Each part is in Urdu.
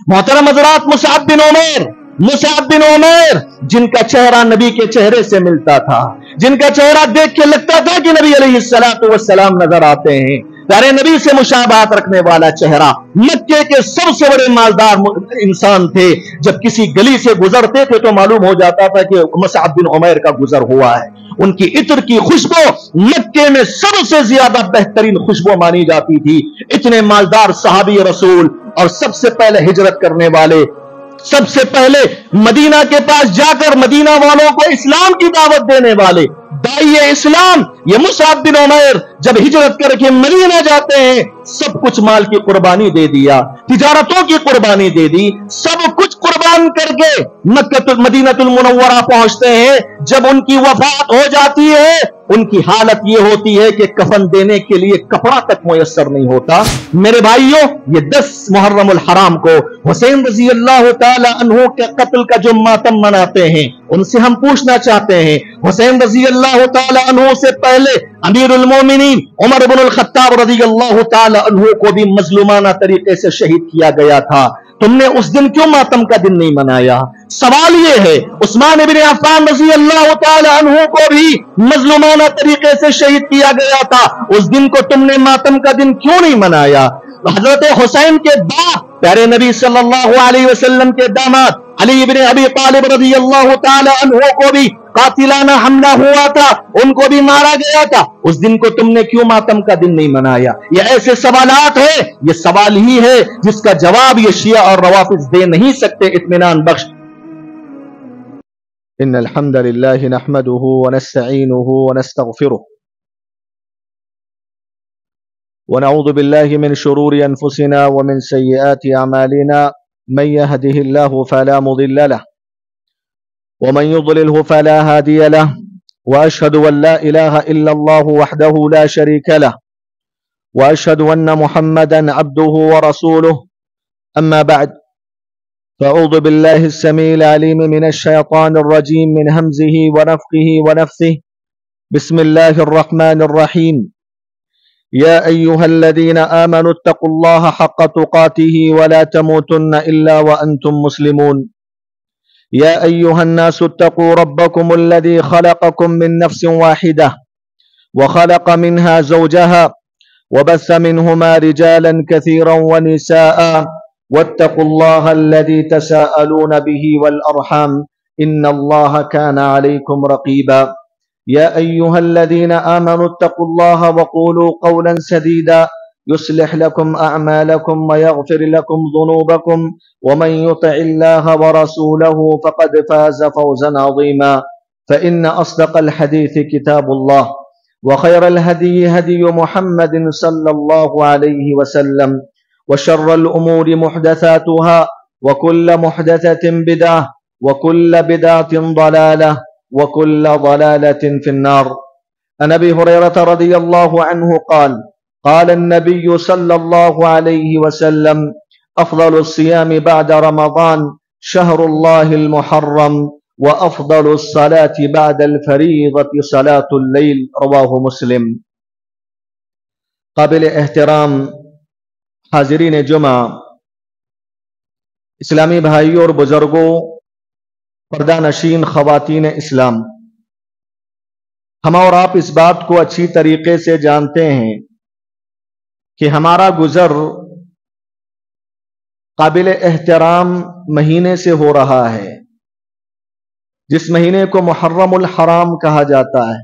محترم حضرات، مصعب بن عمیر جن کا چہرہ نبی کے چہرے سے ملتا تھا، جن کا چہرہ دیکھ کے لگتا تھا کہ نبی علیہ السلام نظر آتے ہیں، پیارے نبی سے مشابہت رکھنے والا چہرہ، مکے کے سب سے بڑے مالدار انسان تھے، جب کسی گلی سے گزرتے تھے تو معلوم ہو جاتا تھا کہ مصعب بن عمیر کا گزر ہوا ہے۔ ان کی عطر کی خوشبو مکے میں سب سے زیادہ بہترین خوشبو مانی جاتی تھی۔ اتنے مالدار صحابی رسول اور سب سے پہلے ہجرت کرنے والے، سب سے پہلے مدینہ کے پاس جا کر مدینہ والوں کو اسلام کی دعوت دینے والے داعی اسلام، یہ مصعب بن عمیر جب ہجرت کر کے مدینہ جاتے ہیں، سب کچھ مال کی قربانی دے دیا، تجارتوں کی قربانی دے دی، سب کچھ قربان کر کے مدینہ المنورہ پہنچتے ہیں۔ جب ان کی وفات ہو جاتی ہے، ان کی حالت یہ ہوتی ہے کہ کفن دینے کے لیے کپڑا تک میسر نہیں ہوتا۔ میرے بھائیوں، یہ 10 محرم الحرام کو حسین رضی اللہ تعالی عنہ کے قتل کا جو ماتم مناتے ہیں، ان سے ہم پوچھنا چاہتے ہیں، حسین رضی اللہ تعالی عنہ سے پہلے امیر المومنین عمر بن الخطاب رضی اللہ تعالی عنہ کو بھی مظلومانہ طریقے سے شہید کیا گیا تھا، تم نے اس دن کیوں ماتم کا دن نہیں منایا؟ سوال یہ ہے، عثمان بن عفان رضی اللہ تعالی عنہ کو بھی مظلومانہ طریقے سے شہید کیا گیا تھا، اس دن کو تم نے ماتم کا دن کیوں نہیں منایا؟ حضرت حسین کے باپ، پیارے نبی صلی اللہ علیہ وسلم کے داماد علی بن ابی طالب رضی اللہ تعالی عنہ کو بھی قاتلانہ حملہ ہوا تھا، ان کو بھی مارا گیا تھا، اس دن کو تم نے کیوں ماتم کا دن نہیں منایا؟ یہ ایسے سوالات ہیں، یہ سوال ہی ہے جس کا جواب یہ شیعہ اور روافض دے نہیں سکتے اطمینان بخش۔ ان الحمد للہ نحمده ونستعینه ونستغفره ونعوذ بالله من شرور انفسنا ومن سيئات اعمالنا، من يهده الله فلا مضل له ومن يضلله فلا هادي له، واشهد ان لا اله الا الله وحده لا شريك له، واشهد ان محمدا عبده ورسوله، اما بعد، فاعوذ بالله السميع العليم من الشيطان الرجيم من همزه ونفخه ونفثه، بسم الله الرحمن الرحيم، يا أيها الذين آمنوا اتقوا الله حق تقاته ولا تموتن إلا وأنتم مسلمون، يا أيها الناس اتقوا ربكم الذي خلقكم من نفس واحدة وخلق منها زوجها وبث منهما رجالا كثيرا ونساء، واتقوا الله الذي تساءلون به والأرحام إن الله كان عليكم رقيبا، يا أيها الذين آمنوا اتقوا الله وقولوا قولا سديدا يصلح لكم أعمالكم ويغفر لكم ذنوبكم، ومن يطع الله ورسوله فقد فاز فوزا عظيما، فإن أصدق الحديث كتاب الله، وخير الهدي هدي محمد صلى الله عليه وسلم، وشر الأمور محدثاتها، وكل محدثة بدعة، وكل بدعة ضلالة، وكل ضلالة في النار۔ عن أبي هريرة رضي الله عنه قال قال النبي صلى الله عليه وسلم أفضل الصيام بعد رمضان شهر الله المحرم، وأفضل الصلاة بعد الفريضة صلاة الليل، رواه مسلم۔ قابل احترام حاضرین جمعہ، اسلامی بھائیوں اور بزرگوں، پردہ نشین خواتین اسلام، ہم اور آپ اس بات کو اچھی طریقے سے جانتے ہیں کہ ہمارا گزر قابل احترام مہینے سے ہو رہا ہے، جس مہینے کو محرم الحرام کہا جاتا ہے۔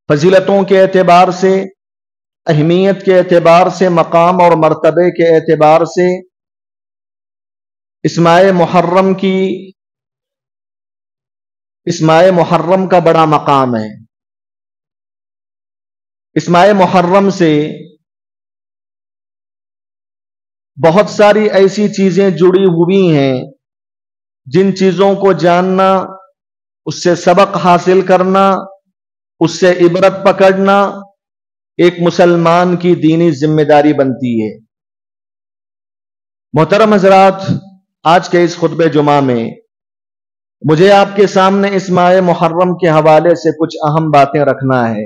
فضیلتوں کے اعتبار سے، اہمیت کے اعتبار سے، مقام اور مرتبے کے اعتبار سے اس ماہ محرم کا بڑا مقام ہے۔ اس ماہ محرم سے بہت ساری ایسی چیزیں جڑی ہوئی ہیں جن چیزوں کو جاننا، اس سے سبق حاصل کرنا، اس سے عبرت پکڑنا ایک مسلمان کی دینی ذمہ داری بنتی ہے۔ محترم حضرات، آج کے اس خطبہ جمعہ میں مجھے آپ کے سامنے اس ماہ محرم کے حوالے سے کچھ اہم باتیں رکھنا ہے۔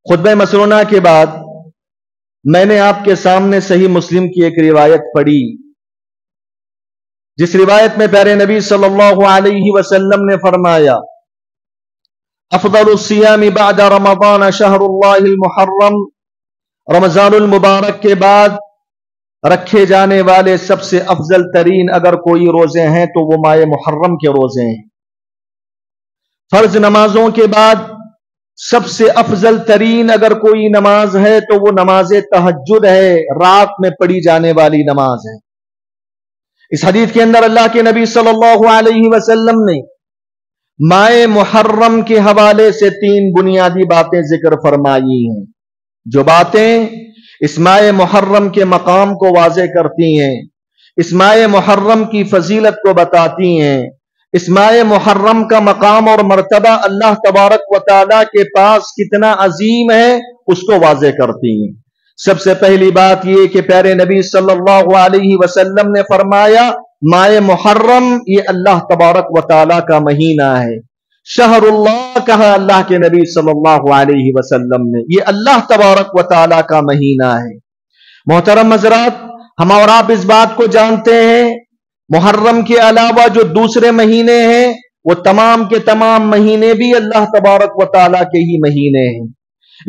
خطبہ مسنونہ کے بعد میں نے آپ کے سامنے صحیح مسلم کی ایک روایت پڑھی، جس روایت میں پیارے نبی صلی اللہ علیہ وسلم نے فرمایا افضل الصیام بعد رمضان شہر اللہ المحرم، رمضان المبارک کے بعد رکھے جانے والے سب سے افضل ترین اگر کوئی روزے ہیں تو وہ ماہ محرم کے روزے ہیں۔ فرض نمازوں کے بعد سب سے افضل ترین اگر کوئی نماز ہے تو وہ نماز تہجد ہے، رات میں پڑھی جانے والی نماز ہے۔ اس حدیث کے اندر اللہ کے نبی صلی اللہ علیہ وسلم نے ماہ محرم کے حوالے سے 3 بنیادی باتیں ذکر فرمائی ہیں، جو باتیں اس ماہ محرم کے مقام کو واضح کرتی ہیں، اس ماہ محرم کی فضیلت کو بتاتی ہیں، اس ماہ محرم کا مقام اور مرتبہ اللہ تبارک و تعالیٰ کے پاس کتنا عظیم ہے اس کو واضح کرتی ہیں۔ سب سے پہلی بات یہ کہ پیارے نبی صلی اللہ علیہ وسلم نے فرمایا ماہ محرم یہ اللہ تبارک و تعالیٰ کا مہینہ ہے۔ شہر اللہ کہا اللہ کے نبی صلی اللہ علیہ وسلم نے، یہ اللہ تبارک و تعالیٰ کا مہینہ ہے۔ محترم حضرات، ہم اور آپ اس بات کو جانتے ہیں محرم کے علاوہ جو دوسرے مہینے ہیں وہ تمام کے تمام مہینے بھی اللہ تبارک و تعالیٰ کے ہی مہینے ہیں،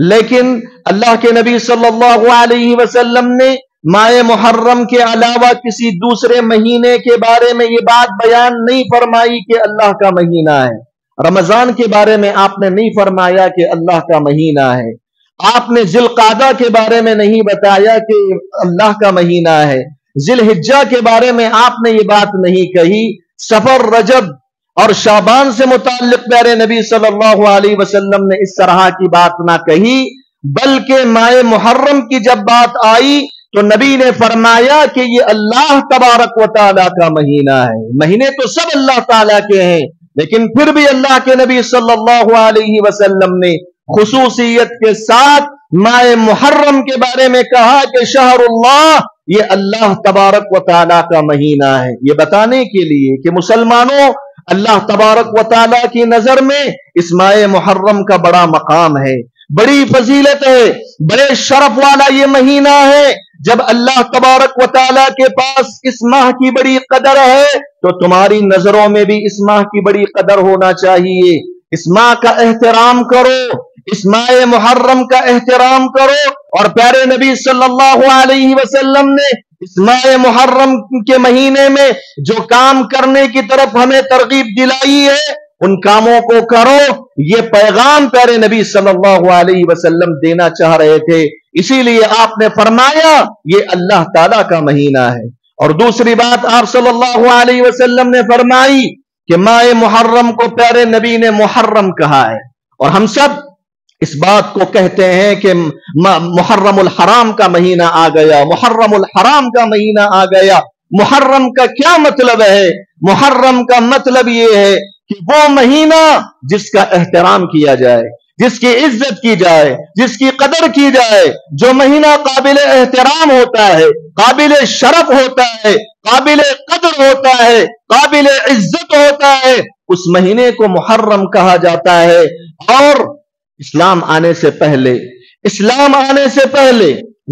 لیکن اللہ کے نبی صلی اللہ علیہ وسلم نے ماہ محرم کے علاوہ کسی دوسرے مہینے کے بارے میں یہ بات بیان نہیں فرمائی کہ اللہ کا مہینہ ہے۔ رمضان کے بارے میں آپ نے نہیں فرمایا کہ اللہ کا مہینہ ہے، آپ نے ذی القعدہ کے بارے میں نہیں بتایا کہ اللہ کا مہینہ ہے، ذی الحجہ کے بارے میں آپ نے یہ بات نہیں کہی، صفر، رجب اور شعبان سے متعلق پیارے نبی صلی اللہ علیہ وسلم نے اس طرح کی بات نہ کہی، بلکہ ماہ محرم کی جب بات آئی تو نبی نے فرمایا کہ یہ اللہ تبارک و تعالیٰ کا مہینہ ہے۔ مہینے تو سب اللہ تعالیٰ کے ہیں، لیکن پھر بھی اللہ کے نبی صلی اللہ علیہ وسلم نے خصوصیت کے ساتھ ماہ محرم کے بارے میں کہا کہ شہر اللہ یہ اللہ تبارک و تعالیٰ کا مہینہ ہے، یہ بتانے کے لیے کہ مسلمانوں اللہ تبارک و تعالیٰ کی نظر میں اس ماہ محرم کا بڑا مقام ہے، بڑی فضیلت ہے، بڑے شرف والا یہ مہینہ ہے۔ جب اللہ تبارک و تعالیٰ کے پاس اس ماہ کی بڑی قدر ہے تو تمہاری نظروں میں بھی اس ماہ کی بڑی قدر ہونا چاہیے۔ اس ماہ کا احترام کرو، اس ماہ محرم کا احترام کرو، اور پیارے نبی صلی اللہ علیہ وسلم نے اس ماہ محرم کے مہینے میں جو کام کرنے کی طرف ہمیں ترغیب دلائی ہے ان کاموں کو کرو، یہ پیغام پیارے نبی صلی اللہ علیہ وسلم دینا چاہ رہے تھے، اسی لیے آپ نے فرمایا یہ اللہ تعالیٰ کا مہینہ ہے۔ اور دوسری بات آپ صلی اللہ علیہ وسلم نے فرمائی کہ ماہ محرم کو پیارے نبی نے محرم کہا ہے، اور ہم سب اس بات کو کہتے ہیں کہ محرم الحرام کا مہینہ آ گیا، محرم الحرام کا مہینہ آ گیا۔ محرم کا کیا مطلب ہے؟ محرم کا مطلب یہ ہے کہ وہ مہینہ جس کا احترام کیا جائے، جس کی عزت کی جائے، جس کی قدر کی جائے، جو مہینہ قابل احترام ہوتا ہے، قابل شرف ہوتا ہے، قابل قدر ہوتا ہے، قابل عزت ہوتا ہے، اس مہینے کو محرم کہا جاتا ہے۔ اور اسلام آنے سے پہلے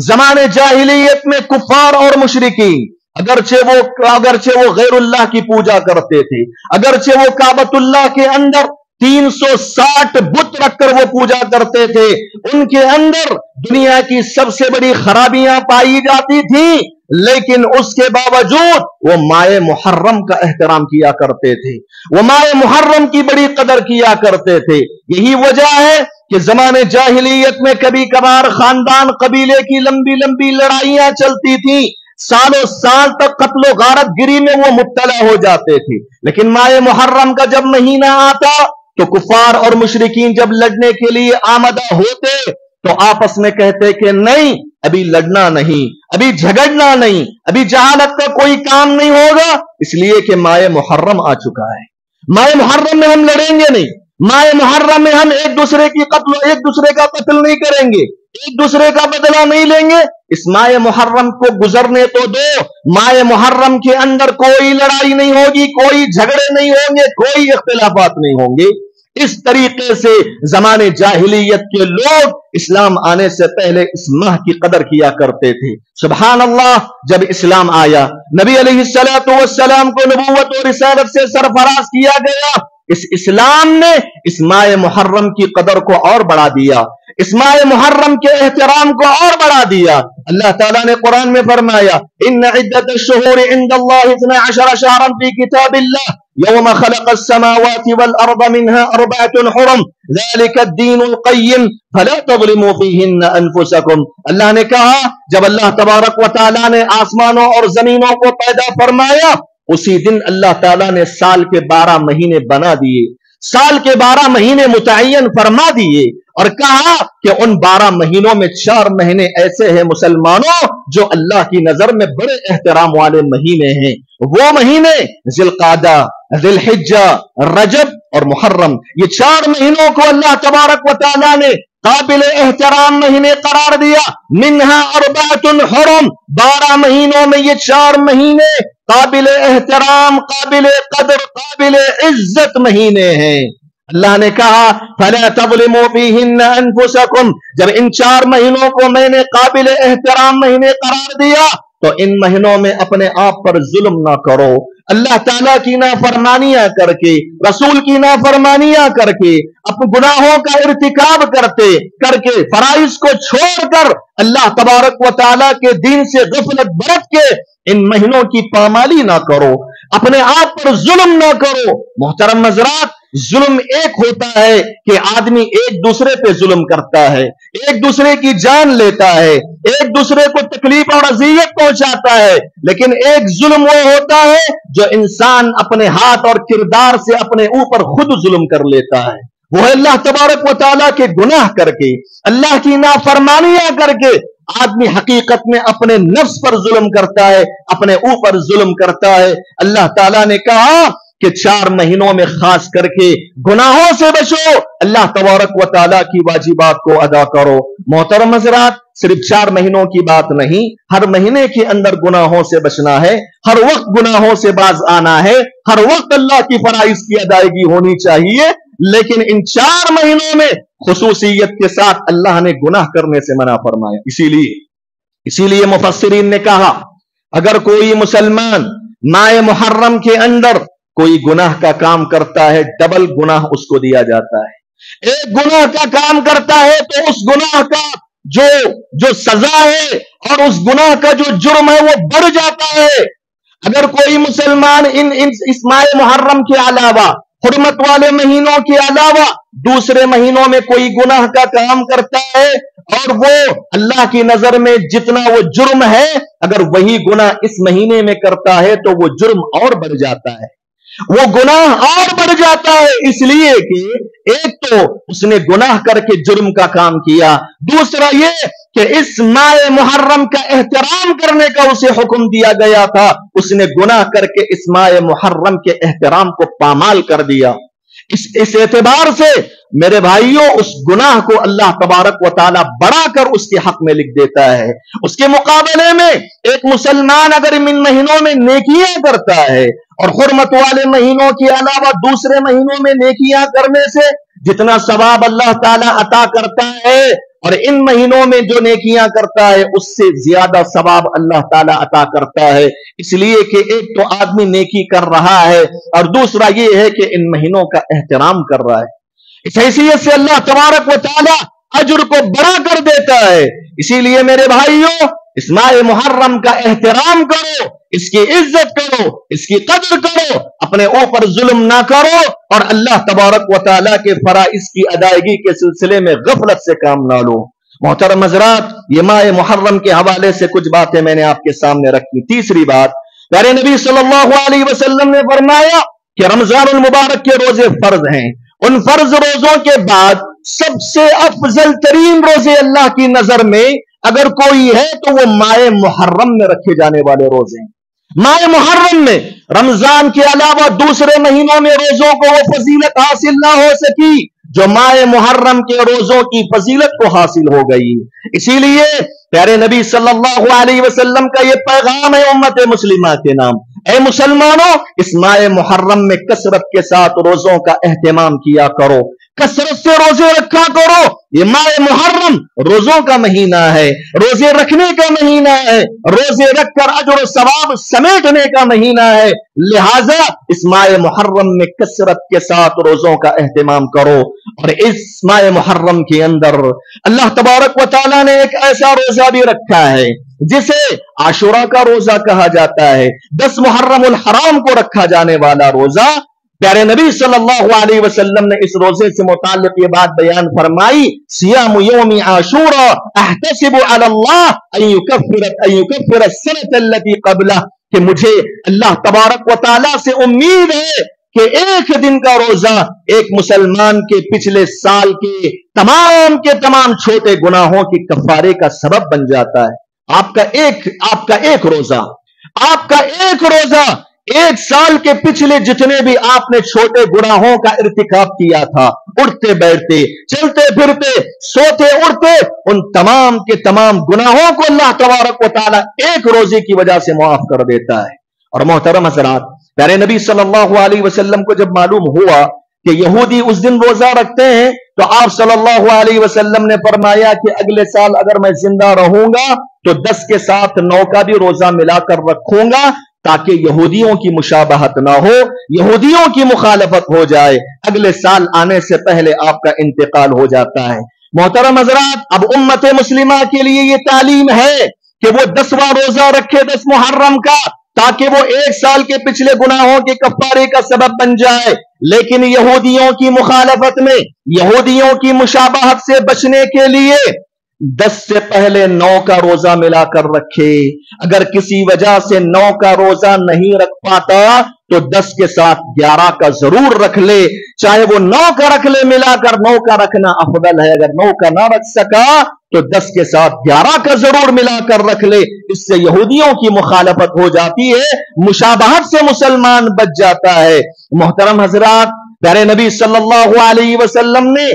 زمانے جاہلیت میں کفار اور مشرکین اگرچہ وہ غیر اللہ کی پوجا کرتے تھے، اگرچہ وہ کعبۃ اللہ کے اندر 360 بت رکھ کر وہ پوجا کرتے تھے، ان کے اندر دنیا کی سب سے بڑی خرابیاں پائی جاتی تھیں، لیکن اس کے باوجود وہ ماہ محرم کا احترام کیا کرتے تھے، وہ ماہ محرم کی بڑی قدر کیا کرتے تھے۔ یہی وجہ ہے کہ زمانے جاہلیت میں کبھی کبھار خاندان قبیلے کی لمبی لمبی لڑائیاں چلتی تھیں، سالوں سال تک قتل و غارت گری میں وہ مبتلا ہو جاتے تھے، لیکن ماہ محرم کا جب مہینہ آتا تو کفار اور مشرکین جب لڑنے کے لیے آمادہ ہوتے تو آپس میں کہتے کہ نہیں، ابھی لڑنا نہیں، ابھی جھگڑنا نہیں، ابھی جہالت کا کوئی کام نہیں ہوگا، اس لیے کہ ماہ محرم آ چکا ہے۔ ماہ محرم میں ہم لڑیں گے نہیں، ماہ محرم میں ہم ایک دوسرے کا قتل نہیں کریں گے، ایک دوسرے کا بدلہ نہیں لیں گے، اس ماہ محرم کو گزرنے تو دو، ماہ محرم کے اندر کوئی لڑائی نہیں ہوگی، کوئی جھگڑے نہیں ہوں گے، کوئی اختلافات نہیں ہوں گے۔ اس طریقے سے زمانے جاہلیت کے لوگ اسلام آنے سے پہلے اس ماہ کی قدر کیا کرتے تھے۔ سبحان اللہ، جب اسلام آیا، نبی علیہ السلام کو نبوت اور رسالت سے سرفراز کیا گیا، اس اسلام نے اس ماہ محرم کی قدر کو اور بڑھا دیا، اس ماہ محرم کے احترام کو اور بڑھا دیا۔ اللہ تعالیٰ نے قرآن میں فرمایا، ان عدت الشہور عند اللہ 12 شہرا فی کتاب اللہ یوم خلق السماوات والارض منها 4 حرم ذلك الدین القیم فلا تظلموا فیہن انفسکم۔ اللہ نے کہا جب اللہ تبارک و تعالیٰ نے آسمانوں اور زمینوں کو پیدا فرمایا، اسی دن اللہ تعالیٰ نے سال کے 12 مہینے بنا دیے، سال کے 12 مہینے متعین فرما دیے، اور کہا کہ ان 12 مہینوں میں 4 مہینے ایسے ہیں مسلمانوں جو اللہ کی نظر میں بڑے احترام والے مہینے ہیں۔ وہ مہینے ذی القعدہ، ذی الحجہ، رجب اور محرم، یہ 4 مہینوں کو اللہ تبارک و تعالیٰ نے قابل احترام مہینے قرار دیا۔ منہا 4 حرم، 12 مہینوں میں یہ 4 مہینے قابل احترام، قابل قدر، قابل عزت مہینے ہیں۔ اللہ نے کہا فَلَا تَظْلِمُوا فِيهِنَّ أَنفُسَكُمْ، جب ان 4 مہینوں کو میں نے قابل احترام مہینے قرار دیا تو ان مہینوں میں اپنے آپ پر ظلم نہ کرو۔ اللہ تعالیٰ کی نافرمانیاں کر کے، رسول کی نافرمانیاں کر کے، اپنے گناہوں کا ارتکاب کر کے، فرائض کو چھوڑ کر اللہ تبارک و تعالیٰ کے دین سے غفلت برت کے ان مہینوں کی پامالی نہ کرو، اپنے آپ پر ظلم نہ کرو۔ محترم حضرات، ظلم ایک ہوتا ہے کہ آدمی ایک دوسرے پہ ظلم کرتا ہے، ایک دوسرے کی جان لیتا ہے، ایک دوسرے کو تکلیف اور اذیت پہنچاتا ہے، لیکن ایک ظلم وہ ہوتا ہے جو انسان اپنے ہاتھ اور کردار سے اپنے اوپر خود ظلم کر لیتا ہے۔ وہ اللہ تبارک و تعالیٰ کے گناہ کر کے، اللہ کی نافرمانیاں کر کے آدمی حقیقت میں اپنے نفس پر ظلم کرتا ہے، اپنے اوپر ظلم کرتا ہے۔ اللہ تعالیٰ نے کہا کہ 4 مہینوں میں خاص کر کے گناہوں سے بچو، اللہ تبارک و تعالیٰ کی واجبات کو ادا کرو۔ محترم حضرات، صرف 4 مہینوں کی بات نہیں، ہر مہینے کے اندر گناہوں سے بچنا ہے، ہر وقت گناہوں سے باز آنا ہے، ہر وقت اللہ کی فرائض کی ادائیگی ہونی چاہیے، لیکن ان 4 مہینوں میں خصوصیت کے ساتھ اللہ نے گناہ کرنے سے منع فرمایا۔ اسی لیے مفسرین نے کہا اگر کوئی مسلمان ماہ محرم کے اندر کوئی گناہ کا کام کرتا ہے، ڈبل گناہ اس کو دیا جاتا ہے۔ ایک گناہ کا کام کرتا ہے تو اس گناہ کا جو سزا ہے اور اس گناہ کا جو جرم ہے وہ بڑھ جاتا ہے۔ اگر کوئی مسلمان اس ماہ محرم کے علاوہ، حرمت والے مہینوں کے علاوہ دوسرے مہینوں میں کوئی گناہ کا کام کرتا ہے اور وہ اللہ کی نظر میں جتنا وہ جرم ہے، اگر وہی گناہ اس مہینے میں کرتا ہے تو وہ جرم اور بڑھ جاتا ہے، وہ گناہ اور بڑھ جاتا ہے، اس لیے کہ ایک تو اس نے گناہ کر کے جرم کا کام کیا، دوسرا یہ کہ اس ماہ محرم کا احترام کرنے کا اسے حکم دیا گیا تھا، اس نے گناہ کر کے اس ماہ محرم کے احترام کو پامال کر دیا۔ اس اعتبار سے میرے بھائیوں، اس گناہ کو اللہ تبارک و تعالیٰ بڑھا کر اس کے حق میں لکھ دیتا ہے۔ اس کے مقابلے میں ایک مسلمان اگر ان مہینوں میں نیکیاں کرتا ہے اور حرمت والے مہینوں کے علاوہ دوسرے مہینوں میں نیکیاں کرنے سے جتنا ثواب اللہ تعالیٰ عطا کرتا ہے اور ان مہینوں میں جو نیکیاں کرتا ہے اس سے زیادہ ثواب اللہ تعالیٰ عطا کرتا ہے، اس لیے کہ ایک تو آدمی نیکی کر رہا ہے اور دوسرا یہ ہے کہ ان مہینوں کا احترام کر رہا ہے۔ اس حیثیت سے اللہ تبارک و تعالیٰ اجر کو بڑا کر دیتا ہے۔ اسی لیے میرے بھائیوں، اس ماہ محرم کا احترام کرو، اس کی عزت کرو، اس کی قدر کرو، اپنے اوپر ظلم نہ کرو اور اللہ تبارک و تعالیٰ کے فرائض کی ادائیگی کے سلسلے میں غفلت سے کام نہ لو۔ محترم حضرات، یہ ماہ محرم کے حوالے سے کچھ باتیں میں نے آپ کے سامنے رکھی۔ تیسری بات، پیارے نبی صلی اللہ علیہ وسلم نے فرمایا کہ رمضان المبارک کے روزے فرض ہیں، ان فرض روزوں کے بعد سب سے افضل ترین روزے اللہ کی نظر میں اگر کوئی ہے تو وہ ماہ محرم میں رکھے جانے والے روزے ہیں۔ ماہ محرم میں رمضان کے علاوہ دوسرے مہینوں میں روزوں کو وہ فضیلت حاصل نہ ہو سکی جو ماہ محرم کے روزوں کی فضیلت کو حاصل ہو گئی۔ اسی لیے پیارے نبی صلی اللہ علیہ وسلم کا یہ پیغام ہے امت مسلمہ کے نام، اے مسلمانوں اس ماہ محرم میں کثرت کے ساتھ روزوں کا اہتمام کیا کرو، کثرت سے روزے رکھا کرو۔ یہ ماہ محرم روزوں کا مہینہ ہے، روزے رکھنے کا مہینہ ہے، روزے رکھ کر اجر و ثواب سمیٹنے کا مہینہ ہے، لہذا اس ماہ محرم میں کثرت کے ساتھ روزوں کا اہتمام کرو۔ اور اس ماہ محرم کے اندر اللہ تبارک و تعالیٰ نے ایک ایسا روزہ بھی رکھا ہے جسے عاشورہ کا روزہ کہا جاتا ہے، 10 محرم الحرام کو رکھا جانے والا روزہ۔ پیارے نبی صلی اللہ علیہ وسلم نے اس روزے سے متعلق یہ بات بیان فرمائی، سیام یوم عاشورہ احتسب علی اللہ ان یکفر السنۃ التي قبلہ، کہ مجھے اللہ تبارک و تعالیٰ سے امید ہے کہ ایک دن کا روزہ ایک مسلمان کے پچھلے سال کے تمام چھوٹے گناہوں کی کفارے کا سبب بن جاتا ہے۔ آپ کا ایک روزہ ایک سال کے پچھلے جتنے بھی آپ نے چھوٹے گناہوں کا ارتکاب کیا تھا، اٹھتے بیٹھتے، چلتے پھرتے، سوتے اٹھتے، ان تمام کے تمام گناہوں کو اللہ تبارک و تعالیٰ ایک روزے کی وجہ سے معاف کر دیتا ہے۔ اور محترم حضرات، پیارے نبی صلی اللہ علیہ وسلم کو جب معلوم ہوا کہ یہودی اس دن روزہ رکھتے ہیں تو آپ صلی اللہ علیہ وسلم نے فرمایا کہ اگلے سال اگر میں زندہ رہوں گا تو 10 کے ساتھ 9 کا بھی روزہ ملا کر رکھوں گا تاکہ یہودیوں کی مشابہت نہ ہو، یہودیوں کی مخالفت ہو جائے۔ اگلے سال آنے سے پہلے آپ کا انتقال ہو جاتا ہے۔ محترم حضرات، اب امت مسلمہ کے لیے یہ تعلیم ہے کہ وہ 10واں روزہ رکھے 10 محرم کا، تاکہ وہ ایک سال کے پچھلے گناہوں کے کفارے کا سبب بن جائے۔ لیکن یہودیوں کی مخالفت میں، یہودیوں کی مشابہت سے بچنے کے لیے 10 سے پہلے 9 کا روزہ ملا کر رکھے۔ اگر کسی وجہ سے 9 کا روزہ نہیں رکھ پاتا تو 10 کے ساتھ 11 کا ضرور رکھ لے، چاہے وہ 9 کا رکھ لے ملا کر، 9 کا رکھنا افضل ہے۔ اگر 9 کا نہ رکھ سکا تو 10 کے ساتھ 11 کا ضرور ملا کر رکھ لے، اس سے یہودیوں کی مخالفت ہو جاتی ہے، مشابہت سے مسلمان بچ جاتا ہے۔ محترم حضرات، پیارے نبی صلی اللہ علیہ وسلم نے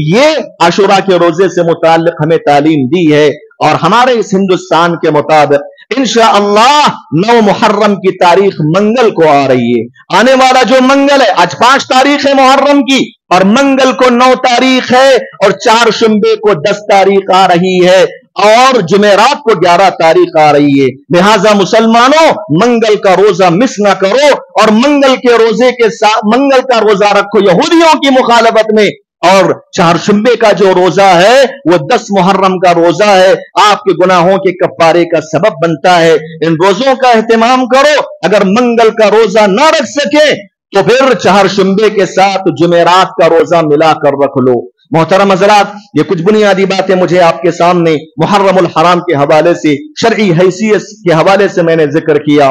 یہ عاشورہ کے روزے سے متعلق ہمیں تعلیم دی ہے، اور ہمارے اس ہندوستان کے مطابق انشاءاللہ 9 محرم کی تاریخ منگل کو آ رہی ہے۔ آنے والا جو منگل ہے، آج 5 تاریخ ہے محرم کی، اور منگل کو 9 تاریخ ہے، اور 4 شنبے کو 10 تاریخ آ رہی ہے، اور جمعرات کو 11 تاریخ آ رہی ہے۔ لہٰذا مسلمانوں، منگل کا روزہ مس نہ کرو، اور منگل کے روزے کے ساتھ منگل کا روزہ رکھو یہودیوں کی مخالفت میں، اور 4 شنبے کا جو روزہ ہے وہ 10 محرم کا روزہ ہے، آپ کے گناہوں کے کفارے کا سبب بنتا ہے۔ ان روزوں کا اہتمام کرو۔ اگر منگل کا روزہ نہ رکھ سکے تو پھر 4 شنبے کے ساتھ جمعرات کا روزہ ملا کر رکھ لو۔ محترم حضرات، یہ کچھ بنیادی باتیں مجھے آپ کے سامنے محرم الحرام کے حوالے سے، شرعی حیثیت کے حوالے سے میں نے ذکر کیا۔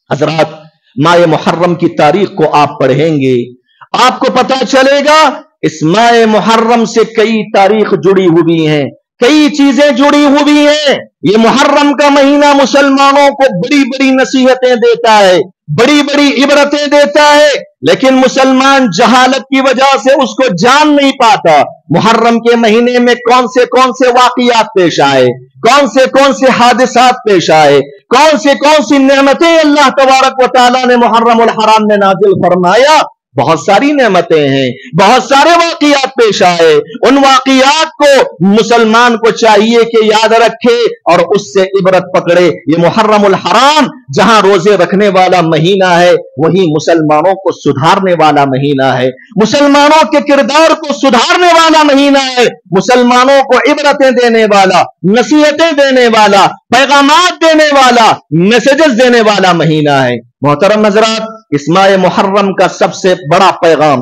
حضرات، ماہ محرم کی تاریخ کو آپ پڑھیں گے، آپ کو پتہ چلے گا اس ماہ محرم سے کئی تاریخ جڑی ہوئی ہیں، کئی چیزیں جڑی ہوئی ہیں۔ یہ محرم کا مہینہ مسلمانوں کو بڑی بڑی نصیحتیں دیتا ہے، بڑی بڑی عبرتیں دیتا ہے، لیکن مسلمان جہالت کی وجہ سے اس کو جان نہیں پاتا۔ محرم کے مہینے میں کون سے واقعات پیش آئے، کون سے حادثات پیش آئے، کون سی نعمتیں اللہ تبارک و تعالیٰ نے محرم الحرام میں نازل فرمایا۔ بہت ساری نعمتیں ہیں، بہت سارے واقعات پیش آئے۔ ان واقعات کو مسلمان کو چاہیے کہ یاد رکھے اور اس سے عبرت پکڑے۔ یہ محرم الحرام جہاں روزے رکھنے والا مہینہ ہے، وہی مسلمانوں کو سدھارنے والا مہینہ ہے، مسلمانوں کے کردار کو سدھارنے والا مہینہ ہے، مسلمانوں کو عبرتیں دینے والا، نصیحتیں دینے والا، پیغامات دینے والا، میسجز دینے والا مہینہ ہے۔ محترم حضرات، اس ماہ محرم کا سب سے بڑا پیغام،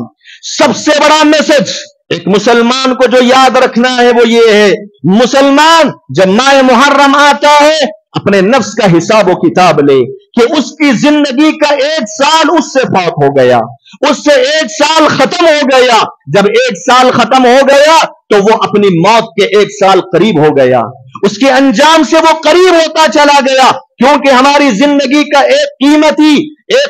سب سے بڑا میسج ایک مسلمان کو جو یاد رکھنا ہے وہ یہ ہے، مسلمان جب ماہ محرم آتا ہے اپنے نفس کا حساب و کتاب لے کہ اس کی زندگی کا 1 سال اس سے فوت ہو گیا، اس سے 1 سال ختم ہو گیا۔ جب 1 سال ختم ہو گیا تو وہ اپنی موت کے 1 سال قریب ہو گیا، اس کے انجام سے وہ قریب ہوتا چلا گیا، کیونکہ ہماری زندگی کا ایک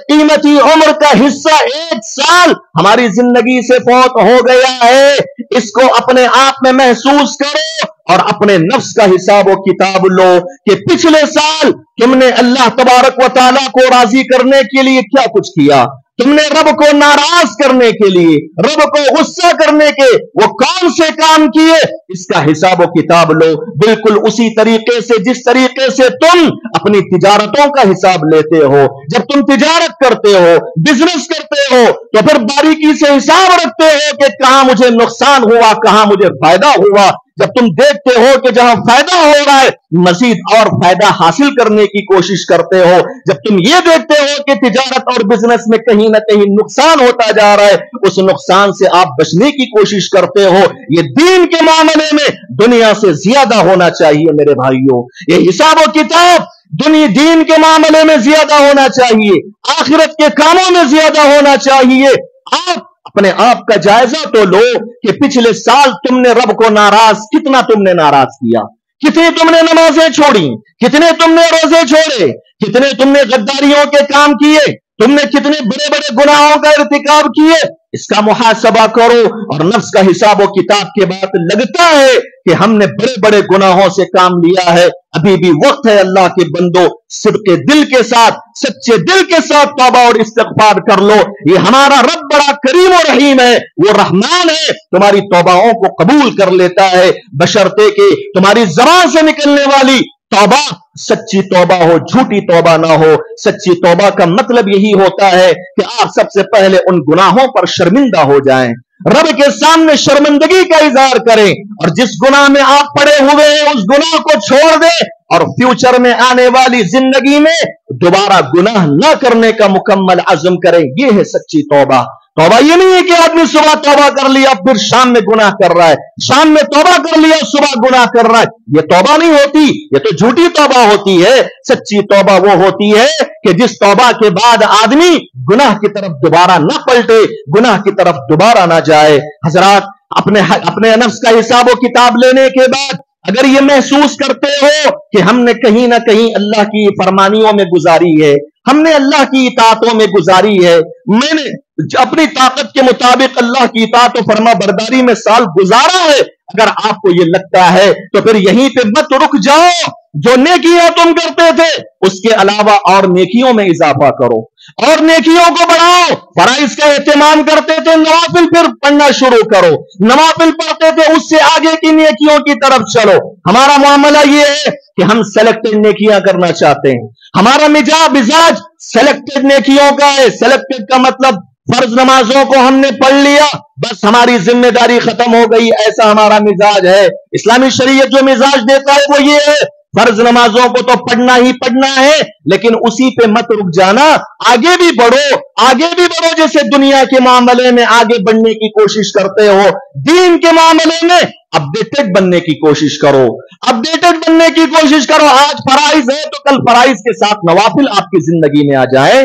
قیمتی عمر کا حصہ 1 سال ہماری زندگی سے فوت ہو گیا ہے۔ اس کو اپنے آپ میں محسوس کرو اور اپنے نفس کا حساب و کتاب لو کہ پچھلے سال تم نے اللہ تبارک و تعالیٰ کو راضی کرنے کے لیے کیا کچھ کیا، تم نے رب کو ناراض کرنے کے لیے، رب کو غصہ کرنے کے وہ کون سے کام کیے، اس کا حساب و کتاب لو۔ بالکل اسی طریقے سے جس طریقے سے تم اپنی تجارتوں کا حساب لیتے ہو، جب تم تجارت کرتے ہو، بزنس کرتے ہو، تو پھر باریکی سے حساب رکھتے ہو کہ کہاں مجھے نقصان ہوا، کہاں مجھے فائدہ ہوا۔ جب تم دیکھتے ہو کہ جہاں فائدہ ہو رہا ہے مزید اور فائدہ حاصل کرنے کی کوشش کرتے ہو، جب تم یہ دیکھتے ہو کہ تجارت اور بزنس میں کہیں نہ کہیں نقصان ہوتا جا رہا ہے، اس نقصان سے آپ بچنے کی کوشش کرتے ہو، یہ دین کے معاملے میں دنیا سے زیادہ ہونا چاہیے میرے بھائیوں۔ یہ حساب و کتاب دین کے معاملے میں زیادہ ہونا چاہیے، آخرت کے کاموں میں زیادہ ہونا چاہیے۔ آپ اپنے آپ کا جائزہ تو لو کہ پچھلے سال تم نے رب کو کتنا تم نے ناراض کیا، کتنے تم نے نمازیں چھوڑی، کتنے تم نے روزے چھوڑے، کتنے تم نے غداریوں کے کام کیے، تم نے کتنے بڑے بڑے گناہوں کا ارتکاب کیے۔ اس کا محاسبہ کرو، اور نفس کا حساب و کتاب کے بعد لگتا ہے کہ ہم نے بڑے بڑے گناہوں سے کام لیا ہے، ابھی بھی وقت ہے اللہ کے بندو، صدق دل کے ساتھ، سچے دل کے ساتھ توبہ اور استغفار کر لو۔ یہ ہمارا رب بڑا کریم و رحیم ہے، وہ رحمان ہے، تمہاری توبہوں کو قبول کر لیتا ہے، بشرطے کہ تمہاری زبان سے نکلنے والی توبہ سچی توبہ ہو، جھوٹی توبہ نہ ہو۔ سچی توبہ کا مطلب یہی ہوتا ہے کہ آپ سب سے پہلے ان گناہوں پر شرمندہ ہو جائیں، رب کے سامنے شرمندگی کا اظہار کریں، اور جس گناہ میں آپ پڑے ہوئے ہیں اس گناہ کو چھوڑ دیں، اور فیوچر میں آنے والی زندگی میں دوبارہ گناہ نہ کرنے کا مکمل عزم کریں۔ یہ ہے سچی توبہ۔ توبہ یہ نہیں ہے کہ آدمی صبح توبہ کر لیا پھر شام میں گناہ کر رہا ہے، شام میں توبہ کر لیا صبح گناہ کر رہا ہے، یہ توبہ نہیں ہوتی، یہ تو جھوٹی توبہ ہوتی ہے۔ سچی توبہ وہ ہوتی ہے کہ جس توبہ کے بعد آدمی گناہ کی طرف دوبارہ نہ پلٹے، گناہ کی طرف دوبارہ نہ جائے۔ حضرات، اپنے نفس کا حساب و کتاب لینے کے بعد اگر یہ محسوس کرتے ہو کہ ہم نے کہیں نہ کہیں اللہ کی فرمانیوں میں گزاری ہے، ہم نے اللہ کی اطاعتوں میں گزاری ہے، میں نے اپنی طاقت کے مطابق اللہ کی اطاعت و فرما برداری میں سال گزارا ہے، اگر آپ کو یہ لگتا ہے تو پھر یہیں پہ مت رک جاؤ، جو نیکیاں تم کرتے تھے اس کے علاوہ اور نیکیوں میں اضافہ کرو، اور نیکیوں کو بڑھاؤ۔ فرائض کا اہتمام کرتے تھے، نوافل پھر پڑھنا شروع کرو، نوافل پڑھتے تھے اس سے آگے کی نیکیوں کی طرف چلو۔ ہمارا معاملہ یہ ہے کہ ہم سلیکٹڈ نیکیاں کرنا چاہتے ہیں، ہمارا مزاج سلیکٹڈ نیکیوں کا ہے۔ سلیکٹڈ کا مطلب فرض نمازوں کو ہم نے پڑھ لیا، بس ہماری ذمہ داری ختم ہو گئی، ایسا ہمارا مزاج ہے۔ اسلامی شریعت جو مزاج دیتا ہے وہ یہ ہے، فرض نمازوں کو تو پڑھنا ہی پڑھنا ہے، لیکن اسی پہ مت رک جانا، آگے بھی بڑھو، آگے بھی بڑھو۔ جیسے دنیا کے معاملے میں آگے بڑھنے کی کوشش کرتے ہو، دین کے معاملے میں اپڈیٹڈ بننے کی کوشش کرو، اپڈیٹڈ بننے کی کوشش کرو۔ آج فرائض ہے تو کل فرائض کے ساتھ نوافل آپ کی زندگی میں آ جائے،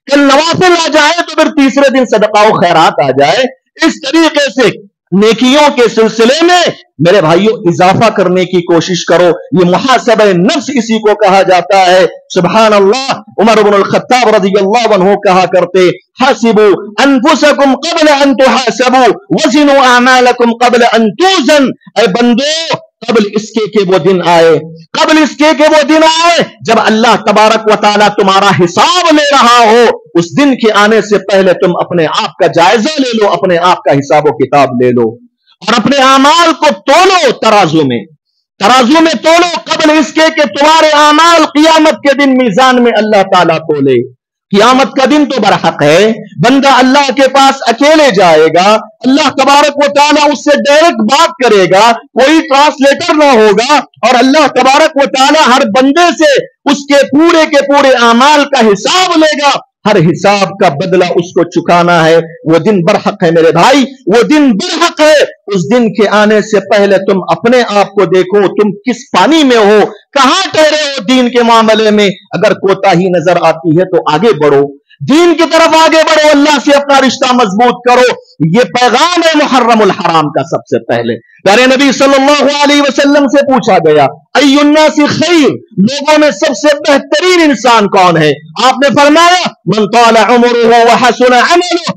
کل نوافل آ جائے تو پھر تیسرے دن صدقہ و خیرات آ جائے۔ اس طریقے سے نیکیوں کے سلسلے میں میرے بھائیوں اضافہ کرنے کی کوشش کرو۔ یہ محاسبہ نفس اسی کو کہا جاتا ہے۔ سبحان اللہ، عمر بن الخطاب رضی اللہ عنہ کہا کرتے، حاسبوا انفسکم قبل ان تحاسبوا وزنوا اعمالکم قبل ان توزن۔ اے بندو، قبل اس کے کہ وہ دن آئے، قبل اس کے کہ وہ دن آئے جب اللہ تبارک و تعالیٰ تمہارا حساب لے رہا ہو، اس دن کے آنے سے پہلے تم اپنے آپ کا جائزہ لے لو، اپنے آپ کا حساب و کتاب لے لو، اور اپنے اعمال کو تولو، ترازو میں تولو، قبل اس کے کہ تمہارے اعمال قیامت کے دن میزان میں اللہ تعالیٰ تولے۔ قیامت کا دن تو برحق ہے، بندہ اللہ کے پاس اکیلے جائے گا، اللہ تبارک و تعالیٰ اس سے ڈائریکٹ بات کرے گا، کوئی ٹرانسلیٹر نہ ہوگا، اور اللہ تبارک و تعالیٰ ہر بندے سے اس کے پورے اعمال کا حساب لے گا، ہر حساب کا بدلہ اس کو چکانا ہے۔ وہ دن برحق ہے میرے بھائی، وہ دن برحق ہے۔ اس دن کے آنے سے پہلے تم اپنے آپ کو دیکھو، تم کس پانی میں ہو، کہاں ٹھہرے ہو دین کے معاملے میں۔ اگر کوتاہی نظر آتی ہے تو آگے بڑھو، دین کی طرف آگے بڑھو، اللہ سے اپنا رشتہ مضبوط کرو۔ یہ پیغام ہے محرم الحرام کا۔ سب سے پہلے پیارے نبی صلی اللہ علیہ وسلم سے پوچھا گیا، ای الناس خیر، لوگوں میں سب سے بہترین انسان کون ہے؟ آپ نے فرمایا، من طال عمره وحسن عمله،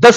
10